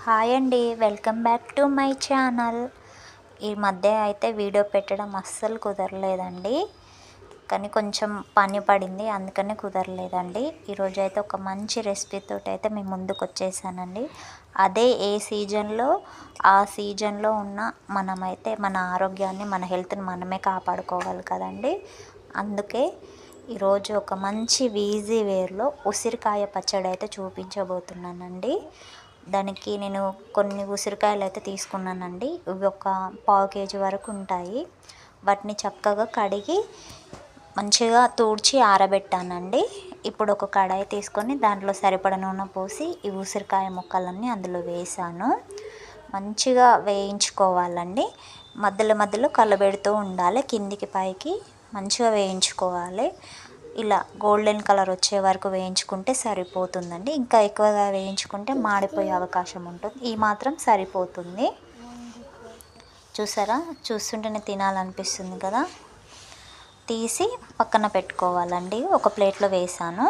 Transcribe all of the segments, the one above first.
Hi అండి, welcome back to my channel. ఈ మధ్య అయితే వీడియో పెట్టడం అస్సలు కుదరలేదండి. కానీ కొంచెం పని పడింది, అందుకనే కుదరలేదండి. ఈరోజు అయితే ఒక మంచి రెసిపీతో అయితే మేము ముందుకు వచ్చేసానండి. అదే ఏ సీజన్లో ఆ సీజన్లో ఉన్న మనమైతే మన ఆరోగ్యాన్ని, మన హెల్త్ని మనమే కాపాడుకోవాలి కదండి. అందుకే ఈరోజు ఒక మంచి ఈజీ వేలో ఉసిరికాయ పచ్చడి అయితే చూపించబోతున్నానండి. దానికి నేను కొన్ని ఉసిరికాయలు అయితే తీసుకున్నానండి. ఇవి ఒక పావు కేజీ వరకు ఉంటాయి. వాటిని చక్కగా కడిగి మంచిగా తూడ్చి ఆరబెట్టానండి. ఇప్పుడు ఒక కడాయి తీసుకొని దాంట్లో సరిపడ నూనె పోసి ఈ ఉసిరికాయ ముక్కలన్నీ అందులో వేసాను. మంచిగా వేయించుకోవాలండి. మధ్యలో మధ్యలో కలబెడుతూ ఉండాలి, కిందికి పైకి మంచిగా వేయించుకోవాలి. ఇలా గోల్డెన్ కలర్ వచ్చే వరకు వేయించుకుంటే సరిపోతుందండి. ఇంకా ఎక్కువగా వేయించుకుంటే మాడిపోయే అవకాశం ఉంటుంది. ఈ మాత్రం సరిపోతుంది. చూసారా, చూస్తుంటేనే తినాలనిపిస్తుంది కదా. తీసి పక్కన పెట్టుకోవాలండి. ఒక ప్లేట్లో వేసాను.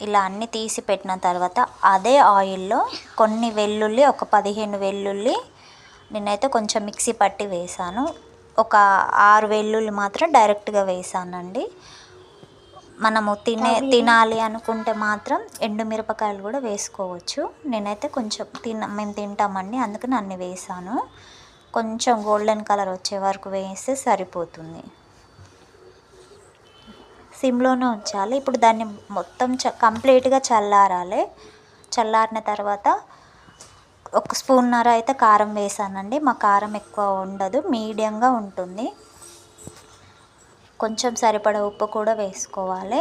ఇలా అన్నీ తీసి పెట్టిన తర్వాత అదే ఆయిల్లో కొన్ని వెల్లుల్లి, ఒక 15 వెల్లుల్లి నేనైతే కొంచెం మిక్సీ పట్టి వేసాను. ఒక 6 వెల్లుల్లి మాత్రం డైరెక్ట్గా వేసానండి. మనము తినాలి అనుకుంటే మాత్రం ఎండుమిరపకాయలు కూడా వేసుకోవచ్చు. నేనైతే కొంచెం మేము తింటామండి, అందుకని అన్ని వేసాను. కొంచెం గోల్డెన్ కలర్ వచ్చే వరకు వేస్తే సరిపోతుంది. సిమ్లోనే ఉంచాలి. ఇప్పుడు దాన్ని మొత్తం కంప్లీట్గా చల్లారాలి. చల్లారిన తర్వాత ఒక స్పూన్నర అయితే కారం వేసానండి. మా కారం ఎక్కువ ఉండదు, మీడియంగా ఉంటుంది. కొంచెం సరిపడ ఉప్పు కూడా వేసుకోవాలి.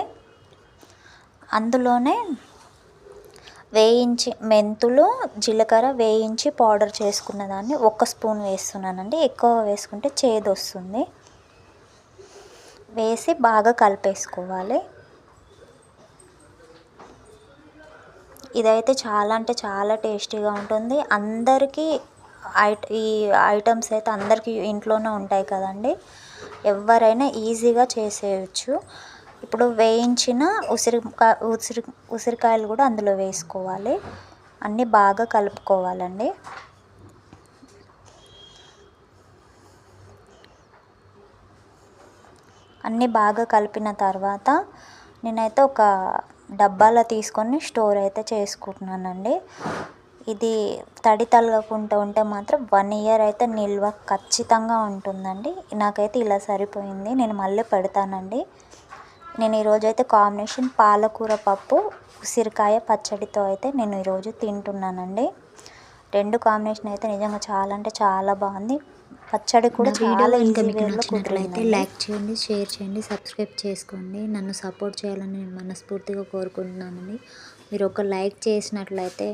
అందులోనే వేయించి మెంతులు, జీలకర్ర వేయించి పౌడర్ చేసుకున్న దాన్ని 1 స్పూన్ వేస్తున్నానండి. ఎక్కువ వేసుకుంటే చేదు వస్తుంది. వేసి బాగా కలిపేసుకోవాలి. ఇదైతే చాలా అంటే చాలా టేస్టీగా ఉంటుంది. అందరికీ ఈ ఐటమ్స్ అయితే అందరికీ ఇంట్లోనే ఉంటాయి కదండి. ఎవరైనా ఈజీగా చేసేయచ్చు. ఇప్పుడు వేయించిన ఉసిరికాయలు కూడా అందులో వేసుకోవాలి. అన్నీ బాగా కలుపుకోవాలండి. అన్నీ బాగా కలిపిన తర్వాత నేనైతే ఒక డబ్బాలో తీసుకొని స్టోర్ అయితే చేసుకుంటున్నానండి. ఇది తడి తగలకుండా ఉంటే మాత్రం 1 ఇయర్ అయితే నిల్వ ఖచ్చితంగా ఉంటుందండి. నాకైతే ఇలా సరిపోయింది. నేను మళ్ళీ పెడతానండి. నేను ఈరోజైతే కాంబినేషన్ పాలకూర పప్పు, ఉసిరికాయ పచ్చడితో అయితే నేను ఈరోజు తింటున్నానండి. 2 కాంబినేషన్ అయితే నిజంగా చాలా అంటే చాలా బాగుంది. పచ్చడి కూడా చాలా ఈజీ వేలో కుదిరింది. లైక్ చేయండి, షేర్ చేయండి, సబ్స్క్రైబ్ చేసుకోండి. నన్ను సపోర్ట్ చేయాలని నేను మనస్ఫూర్తిగా కోరుకుంటున్నానండి. మీరు ఒక లైక్ చేసినట్లయితే